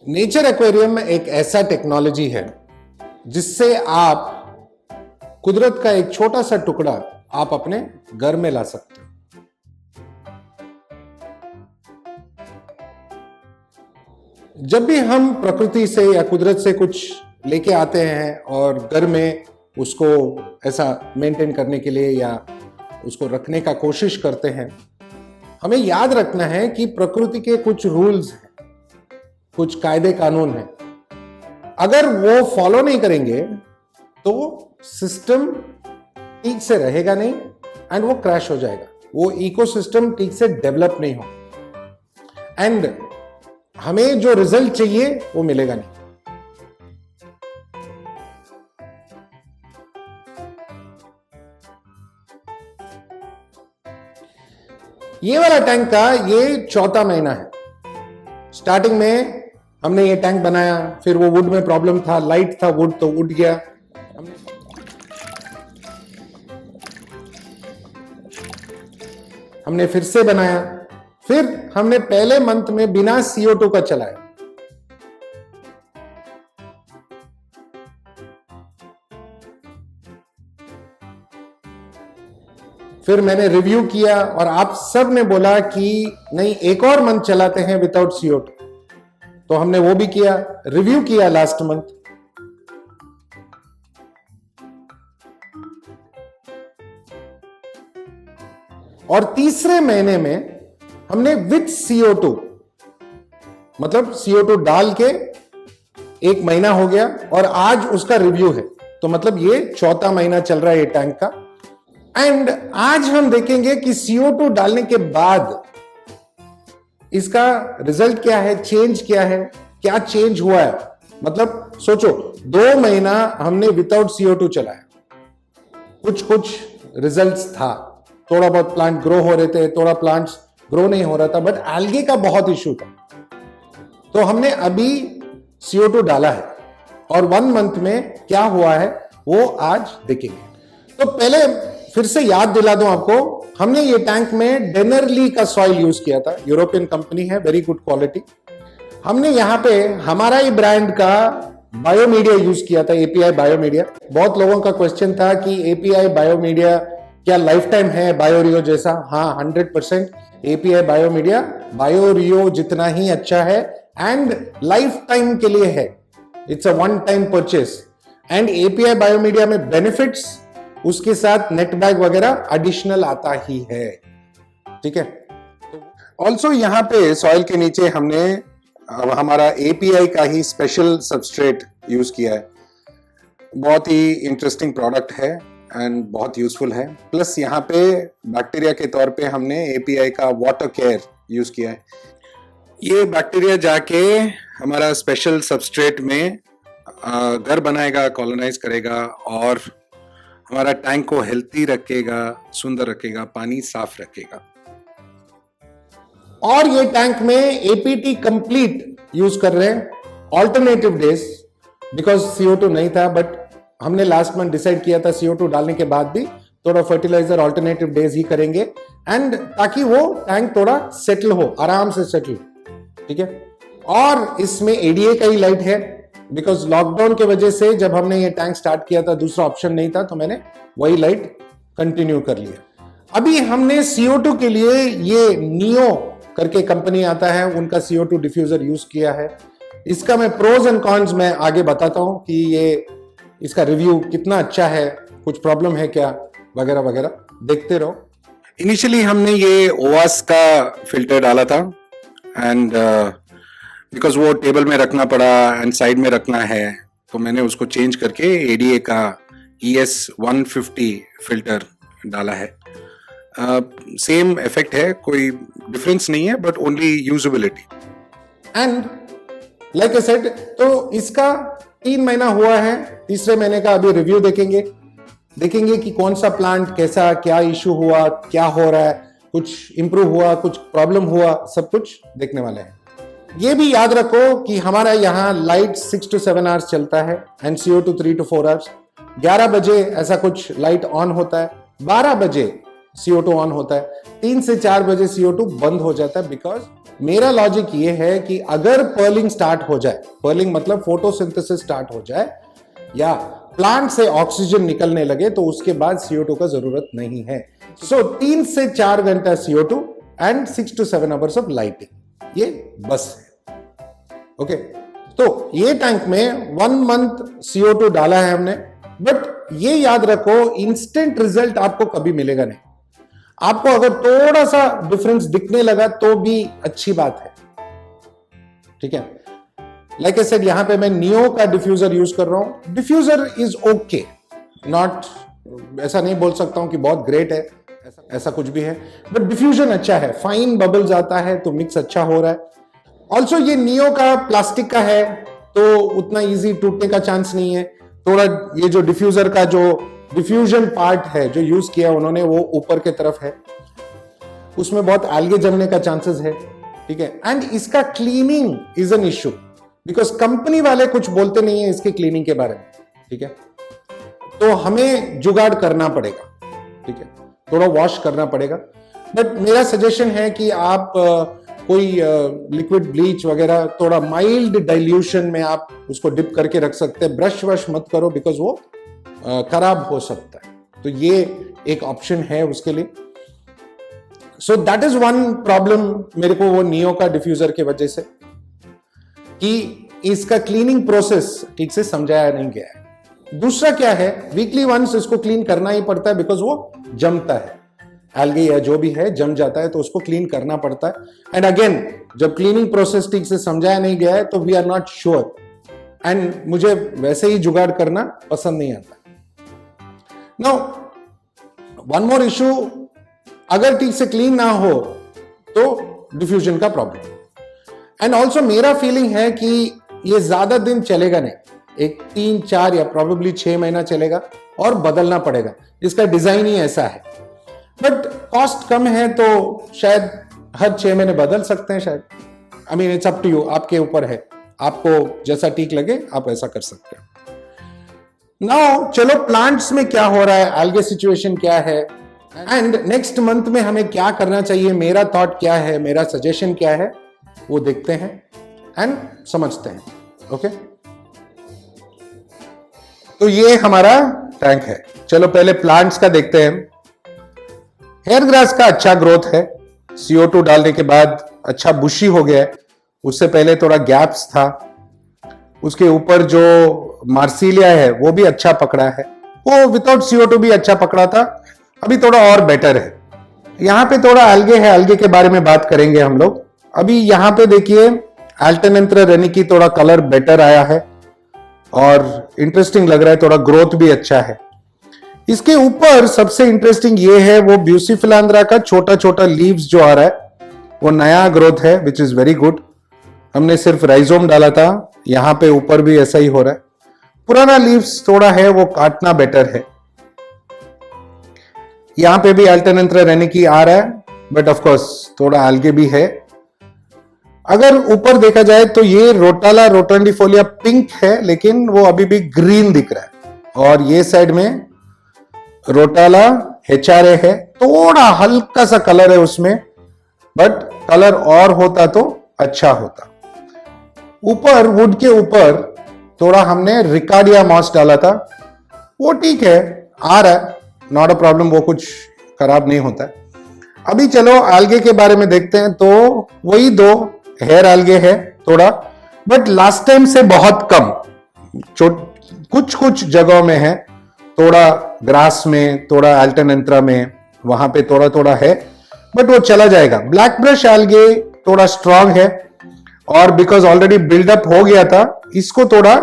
Nature aquarium एक ऐसा technology है जिससे आप कुदरत का एक छोटा सा टुकड़ा आप अपने घर में ला सकते हो। जब भी हम प्रकृति से या कुदरत से कुछ लेके आते हैं और घर में उसको ऐसा मेंटेन करने के लिए या उसको रखने का कोशिश करते हैं, हमें याद रखना है कि प्रकृति के कुछ रूल्स हैं, कुछ कायदे कानून हैं। अगर वो फॉलो नहीं करेंगे तो सिस्टम ठीक से रहेगा नहीं एंड वो क्रैश हो जाएगा, वो इकोसिस्टम ठीक से डेवलप नहीं हो एंड हमें जो रिजल्ट चाहिए वो मिलेगा नहीं। ये वाला टैंक का ये चौथा महीना है। स्टार्टिंग में हमने ये टैंक बनाया, फिर वो वुड में प्रॉब्लम था, लाइट था वुड तो उठ गया। हमने फिर से बनाया, फिर हमने पहले मंथ में बिना CO2 का चलाया। फिर मैंने रिव्यू किया और आप सब ने बोला कि नहीं एक और मंथ चलाते हैं विदाउट CO2, तो हमने वो भी किया, रिव्यू किया लास्ट मंथ। और तीसरे महीने में हमने विथ CO2 मतलब CO2 डाल के एक महीना हो गया और आज उसका रिव्यू है, तो मतलब ये चौथा महीना चल रहा है ये टैंक का। एंड आज हम देखेंगे कि CO2 डालने के बाद इसका रिजल्ट क्या है, चेंज क्या है, क्या चेंज हुआ है। मतलब सोचो 2 महीना हमने विदाउट CO2 चलाया, कुछ रिजल्ट्स था, थोड़ा बहुत प्लांट ग्रो हो रहे थे, थोड़ा प्लांट्स ग्रो नहीं हो रहा था, बट एल्गे का बहुत इश्यू था। तो हमने अभी CO2 डाला है और 1 मंथ में क्या हुआ है वो आज देखेंगे। तो पहले फिर से याद दिला दूं आपको, हमने ये टैंक में डेनरली का सॉइल यूज किया था, यूरोपियन कंपनी है, वेरी गुड क्वालिटी। हमने यहां पे हमारा ही ब्रांड का बायोमीडिया यूज किया था, API बायोमीडिया। बहुत लोगों का क्वेश्चन था कि API बायोमीडिया क्या लाइफ टाइम है बायोरियो जैसा? हाँ, 100% API बायोमीडिया बायोरियो जितना ही अच्छा है एंड लाइफ टाइम के लिए है। It's a one time purchase and API biomedia में बेनिफिट्स, उसके साथ नेट बैग वगैरह एडिशनल आता ही है, ठीक है। ऑल्सो यहाँ पे सॉइल के नीचे हमने हमारा API का ही स्पेशल सबस्ट्रेट यूज किया है। बहुत ही इंटरेस्टिंग प्रोडक्ट है एंड बहुत यूजफुल है। प्लस यहाँ पे बैक्टीरिया के तौर पे हमने API का वाटर केयर यूज किया है। ये बैक्टीरिया जाके हमारा स्पेशल सबस्ट्रेट में घर बनाएगा, कॉलोनाइज करेगा और हमारा टैंक को हेल्थी रखेगा, सुंदर रखेगा, पानी साफ रखेगा। और ये टैंक में APT कंप्लीट यूज कर रहे हैं, ऑल्टरनेटिव डेज, बिकॉज CO2 नहीं था, बट हमने लास्ट मंथ डिसाइड किया था CO2 डालने के बाद भी थोड़ा फर्टिलाइजर ऑल्टरनेटिव डेज ही करेंगे एंड ताकि वो टैंक थोड़ा सेटल हो, आराम से सेटल, ठीक है। और इसमें ADA का ही लाइट है, बिकॉज लॉकडाउन के वजह से जब हमने ये टैंक स्टार्ट किया था दूसरा ऑप्शन नहीं था, तो मैंने वही लाइट कंटिन्यू कर लिया। अभी हमने CO2 के लिए ये नियो करके कंपनी आता है, उनका CO2 डिफ्यूजर यूज किया है। इसका मैं प्रोज एंड कॉन्स में आगे बताता हूं कि ये इसका रिव्यू कितना अच्छा है, कुछ प्रॉब्लम है क्या वगैरह वगैरह, देखते रहो। इनिशियली हमने ये ओवास का फिल्टर डाला था एंड बिकॉज वो टेबल में रखना पड़ा एंड साइड में रखना है, तो मैंने उसको चेंज करके ADA का ES 150 फिल्टर डाला है। सेम इफेक्ट है, कोई डिफरेंस नहीं है, but only usability and like I said. तो इसका 3 महीना हुआ है, तीसरे महीने का अभी रिव्यू देखेंगे कि कौन सा प्लांट कैसा, क्या इश्यू हुआ, क्या हो रहा है, कुछ इंप्रूव हुआ, कुछ प्रॉब्लम हुआ, सब कुछ देखने वाले हैं। ये भी याद रखो कि हमारा यहाँ लाइट 6 to 7 आवर्स चलता है एंड CO2 3 to 4 आवर्स। 11 बजे ऐसा कुछ लाइट ऑन होता है, 12 बजे CO2 ऑन होता है, 3 से 4 बजे CO2 बंद हो जाता है, बिकॉज मेरा लॉजिक ये है कि अगर पर्लिंग स्टार्ट हो जाए, पर्लिंग मतलब फोटोसिंथेसिस स्टार्ट हो जाए या प्लांट से ऑक्सीजन निकलने लगे, तो उसके बाद CO2 का जरूरत नहीं है। सो 3 से 4 घंटा CO2 and 6 to 7 hours of lighting, ये बस है। ओके, तो ये टैंक में 1 मंथ CO2 डाला है हमने, बट ये याद रखो इंस्टेंट रिजल्ट आपको कभी मिलेगा नहीं। आपको अगर थोड़ा सा डिफरेंस दिखने लगा तो भी अच्छी बात है, ठीक है। लाइक आई सेड, यहां पे मैं नियो का डिफ्यूजर यूज कर रहा हूं। डिफ्यूजर इज ओके, नॉट, ऐसा नहीं बोल सकता हूं कि बहुत ग्रेट है, ऐसा कुछ भी है, बट डिफ्यूजन अच्छा है, फाइन बबल्स आता है तो मिक्स अच्छा हो रहा है। ऑल्सो ये नियो का प्लास्टिक का है तो उतना इजी टूटने का चांस नहीं है। थोड़ा ये जो डिफ्यूजर का जो डिफ्यूजन पार्ट है जो यूज किया उन्होंने, वो ऊपर के तरफ है, उसमें बहुत एल्गे जमने का चांसेस है, ठीक है। एंड इसका cleaning is an issue, because company वाले कुछ बोलते नहीं है इसके क्लीनिंग के बारे में, ठीक है। तो हमें जुगाड़ करना पड़ेगा, ठीक है, थोड़ा वॉश करना पड़ेगा। बट मेरा सजेशन है कि आप कोई लिक्विड ब्लीच वगैरह थोड़ा माइल्ड डाइल्यूशन में आप उसको डिप करके रख सकते हैं। ब्रश वश मत करो, बिकॉज वो खराब हो सकता है, तो ये एक ऑप्शन है उसके लिए। So that is one problem मेरे को वो नियो का डिफ्यूजर की वजह से, कि इसका क्लीनिंग प्रोसेस ठीक से समझाया नहीं गया है। दूसरा क्या है, वीकली वंस इसको क्लीन करना ही पड़ता है, बिकॉज वो जमता है, एल्गे या जो भी है जम जाता है, तो उसको क्लीन करना पड़ता है। एंड अगेन, जब क्लीनिंग प्रोसेस ठीक से समझाया नहीं गया है तो we are not sure, and मुझे वैसे ही जुगाड़ करना पसंद नहीं आता। नाउ वन मोर इशू, अगर ठीक से क्लीन ना हो तो डिफ्यूजन का प्रॉब्लम। एंड ऑल्सो मेरा फीलिंग है कि ये ज्यादा दिन चलेगा नहीं, एक 3-4 या प्रोबेबली 6 महीना चलेगा और बदलना पड़ेगा, इसका डिजाइन ही ऐसा है। बट कॉस्ट कम है तो शायद हर 6 महीने बदल सकते हैं शायद। I mean it's up to you, आपके ऊपर है, आपको जैसा ठीक लगे आप ऐसा कर सकते हैं। नाउ चलो प्लांट्स में क्या हो रहा है, एल्गे सिचुएशन क्या है, एंड नेक्स्ट मंथ में हमें क्या करना चाहिए, मेरा थॉट क्या है, मेरा सजेशन क्या है, वो देखते हैं एंड समझते हैं। ओके, तो ये हमारा टैंक है। चलो पहले प्लांट्स का देखते हैं। हेयर ग्रास का अच्छा ग्रोथ है, CO2 डालने के बाद अच्छा बुशी हो गया है। उससे पहले थोड़ा गैप्स था, उसके ऊपर जो मार्सिलिया है वो भी अच्छा पकड़ा है, वो विदाउट CO2 भी अच्छा पकड़ा था, अभी थोड़ा और बेटर है। यहाँ पे थोड़ा एल्गे है, एल्गे के बारे में बात करेंगे हम लोग। अभी यहाँ पे देखिए अल्टरनेंथ्रा रेनिकी थोड़ा कलर बेटर आया है और इंटरेस्टिंग लग रहा है, थोड़ा ग्रोथ भी अच्छा है। इसके ऊपर सबसे इंटरेस्टिंग ये है वो ब्यूसिफिलांद्रा का छोटा छोटा लीव्स जो आ रहा है, वो नया ग्रोथ है, विच इज वेरी गुड। हमने सिर्फ राइजोम डाला था, यहां पे ऊपर भी ऐसा ही हो रहा है। पुराना लीव्स थोड़ा है वो काटना बेटर है। यहां पे भी अल्टरनेंथ्रा रेनिकी आ रहा है, बट ऑफ कोर्स थोड़ा एल्गे भी है। अगर ऊपर देखा जाए तो ये रोटाला रोटंडिफोलिया पिंक है, लेकिन वो अभी भी ग्रीन दिख रहा है। और ये साइड में रोटाला HRA है, थोड़ा हल्का सा कलर है उसमें, बट कलर और होता तो अच्छा होता। ऊपर वुड के ऊपर थोड़ा हमने रिकार्डिया मॉस डाला था, वो ठीक है, आ रहा है, नॉट अ प्रॉब्लम, वो कुछ खराब नहीं होता है। अभी चलो एल्गे के बारे में देखते हैं। तो वही 2 हेयर एल्गे है थोड़ा, बट लास्ट टाइम से बहुत कम, कुछ कुछ जगहों में है, थोड़ा ग्रास में, थोड़ा अल्टरनेंथ्रा में, वहां पे थोड़ा थोड़ा है, बट वो चला जाएगा। ब्लैक ब्रश एल्गे थोड़ा स्ट्रांग है, और बिकॉज ऑलरेडी बिल्डअप हो गया था, इसको थोड़ा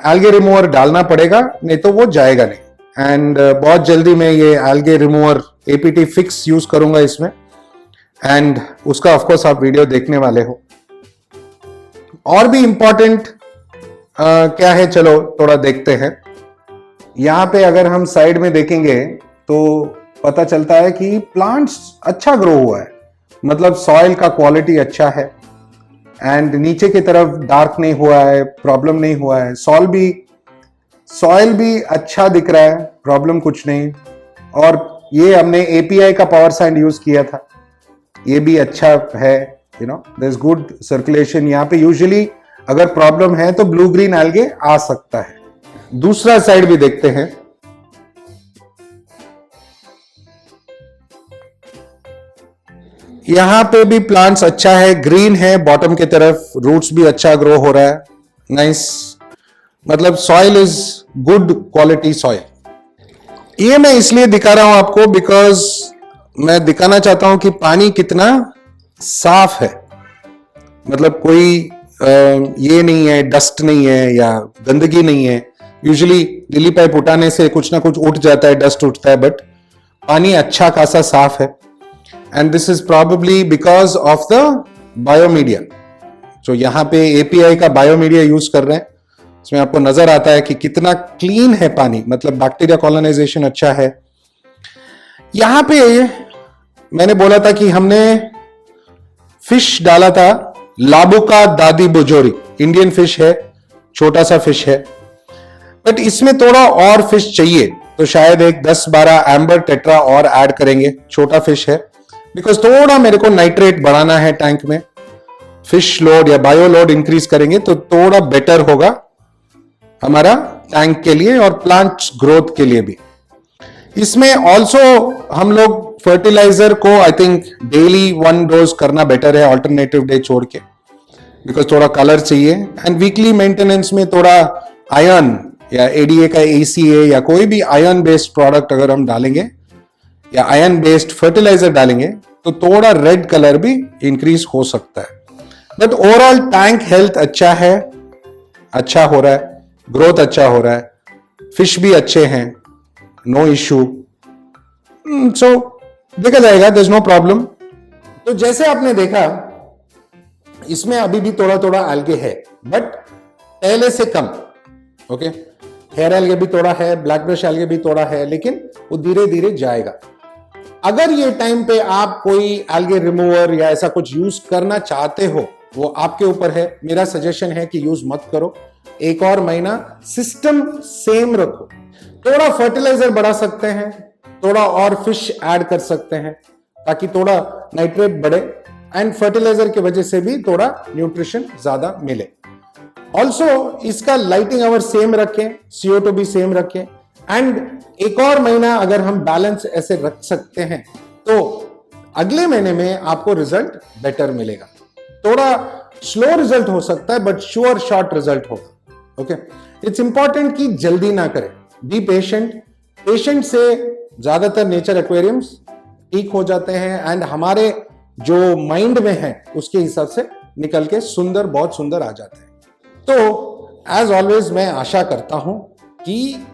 एल्गे रिमूवर डालना पड़ेगा, नहीं तो वो जाएगा नहीं। एंड बहुत जल्दी मैं ये algae remover APT fix use करूंगा इसमें, एंड उसका ऑफकोर्स आप वीडियो देखने वाले हो। और भी इंपॉर्टेंट क्या है, चलो थोड़ा देखते हैं। यहां पे अगर हम साइड में देखेंगे तो पता चलता है कि प्लांट्स अच्छा ग्रो हुआ है, मतलब सॉइल का क्वालिटी अच्छा है, एंड नीचे की तरफ डार्क नहीं हुआ है, प्रॉब्लम नहीं हुआ है। सॉइल भी अच्छा दिख रहा है, प्रॉब्लम कुछ नहीं। और ये हमने API का पावर सैंड यूज किया था, ये भी अच्छा है, you know, there is good circulation यहाँ पे। यूजुअली अगर प्रॉब्लम है तो ब्लू ग्रीन एल्गे आ सकता है। दूसरा साइड भी देखते हैं। यहां पे भी प्लांट्स अच्छा है, ग्रीन है बॉटम की तरफ, रूट्स भी अच्छा ग्रो हो रहा है, नाइस। मतलब soil is good quality soil. ये मैं इसलिए दिखा रहा हूं आपको बिकॉज मैं दिखाना चाहता हूं कि पानी कितना साफ है। मतलब कोई ये नहीं है, डस्ट नहीं है या गंदगी नहीं है। यूजुअली लिली पाइप उठाने से कुछ ना कुछ उठ जाता है, डस्ट उठता है, बट पानी अच्छा खासा साफ है। And this is probably because of the biomedia. जो यहां पे एपीआई का बायोमीडिया यूज कर रहे हैं, इसमें आपको नजर आता है कि कितना क्लीन है पानी, मतलब बैक्टीरिया कॉलोनाइजेशन अच्छा है। यहां पे मैंने बोला था कि हमने फिश डाला था, लाबुका दादी बुजोरी, इंडियन फिश है, छोटा सा फिश है, बट इसमें थोड़ा और फिश चाहिए, तो शायद एक 10-12 एम्बर टेट्रा और ऐड करेंगे। छोटा फिश है बिकॉज थोड़ा मेरे को नाइट्रेट बढ़ाना है टैंक में। फिश लोड या बायो लोड इंक्रीज करेंगे तो थोड़ा बेटर होगा हमारा टैंक के लिए और प्लांट ग्रोथ के लिए भी। इसमें ऑल्सो हम लोग फर्टिलाइजर को आई थिंक डेली 1 डोज करना बेटर है, ऑल्टरनेटिव डे छोड़ के, बिकॉज थोड़ा कलर चाहिए। एंड वीकली मेंटेनेंस में थोड़ा आयरन या एडीए का एसीए या कोई भी आयरन बेस्ड प्रोडक्ट अगर हम डालेंगे या आयरन बेस्ड फर्टिलाइजर डालेंगे तो थोड़ा रेड कलर भी इंक्रीज हो सकता है। बट ओवरऑल टैंक हेल्थ अच्छा है, अच्छा हो रहा है, ग्रोथ अच्छा हो रहा है, फिश भी अच्छे हैं, नो इश्यू। सो देखा जाएगा, देयर इज नो प्रॉब्लम। तो जैसे आपने देखा इसमें अभी भी थोड़ा थोड़ा एल्गे है, बट पहले से कम। ओके, हेयर एल्गे भी थोड़ा है, ब्लैक ब्रश एल्गे भी थोड़ा है, लेकिन वो धीरे धीरे जाएगा। अगर ये टाइम पे आप कोई एल्गे रिमूवर या ऐसा कुछ यूज करना चाहते हो, वो आपके ऊपर है। मेरा सजेशन है कि यूज मत करो, एक और महीना सिस्टम सेम रखो। थोड़ा फर्टिलाइजर बढ़ा सकते हैं, थोड़ा और फिश ऐड कर सकते हैं ताकि थोड़ा नाइट्रेट बढ़े एंड फर्टिलाइजर की वजह से भी थोड़ा न्यूट्रिशन ज्यादा मिले। ऑल्सो इसका लाइटिंग आवर सेम रखें, CO2 भी सेम रखें, एंड एक और महीना अगर हम बैलेंस ऐसे रख सकते हैं तो अगले महीने में आपको रिजल्ट बेटर मिलेगा। थोड़ा स्लो रिजल्ट हो सकता है बट श्योर शॉर्ट रिजल्ट होगा। ओके, इट्स इंपॉर्टेंट कि जल्दी ना करें, बी पेशेंट। पेशेंट से ज्यादातर नेचर एक्वेरियम्स ठीक हो जाते हैं एंड हमारे जो माइंड में है उसके हिसाब से निकल के सुंदर, बहुत सुंदर आ जाते हैं। तो एज ऑलवेज मैं आशा करता हूं कि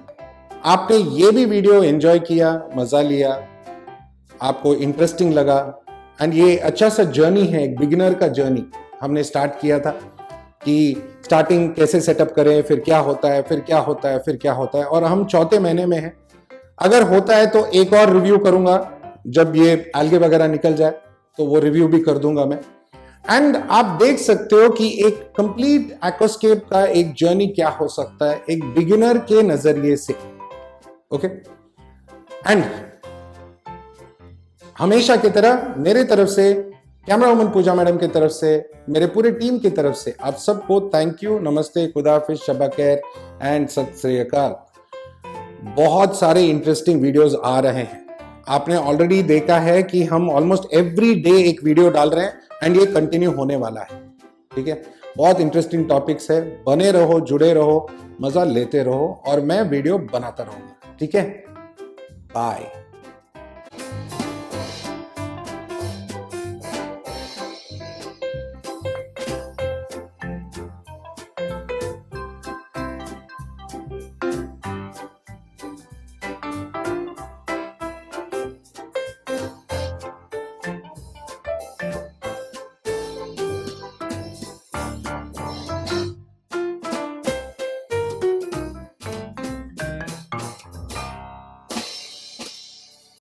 आपने ये भी वीडियो एंजॉय किया, मजा लिया, आपको इंटरेस्टिंग लगा। एंड ये अच्छा सा जर्नी है, एक बिगिनर का जर्नी हमने स्टार्ट किया था कि स्टार्टिंग कैसे सेटअप करें, फिर क्या होता है, फिर क्या होता है, फिर क्या होता है, और हम 4थे महीने में हैं। अगर होता है तो एक और रिव्यू करूंगा, जब ये एल्गे वगैरह निकल जाए तो वो रिव्यू भी कर दूंगा मैं। एंड आप देख सकते हो कि एक कंप्लीट एक्वास्केप का एक जर्नी क्या हो सकता है एक बिगिनर के नजरिए से। ओके, एंड हमेशा की तरह मेरे तरफ से, कैमरा वुमन पूजा मैडम की तरफ से, मेरे पूरे टीम की तरफ से आप सबको थैंक यू, नमस्ते, खुदाफिज, शबा खैर एंड सत श्री अकाल। बहुत सारे इंटरेस्टिंग वीडियोस आ रहे हैं। आपने ऑलरेडी देखा है कि हम ऑलमोस्ट एवरी डे एक वीडियो डाल रहे हैं एंड ये कंटिन्यू होने वाला है। ठीक है, बहुत इंटरेस्टिंग टॉपिक्स है, बने रहो, जुड़े रहो, मजा लेते रहो और मैं वीडियो बनाता रहूंगा। ठीक है, बाय।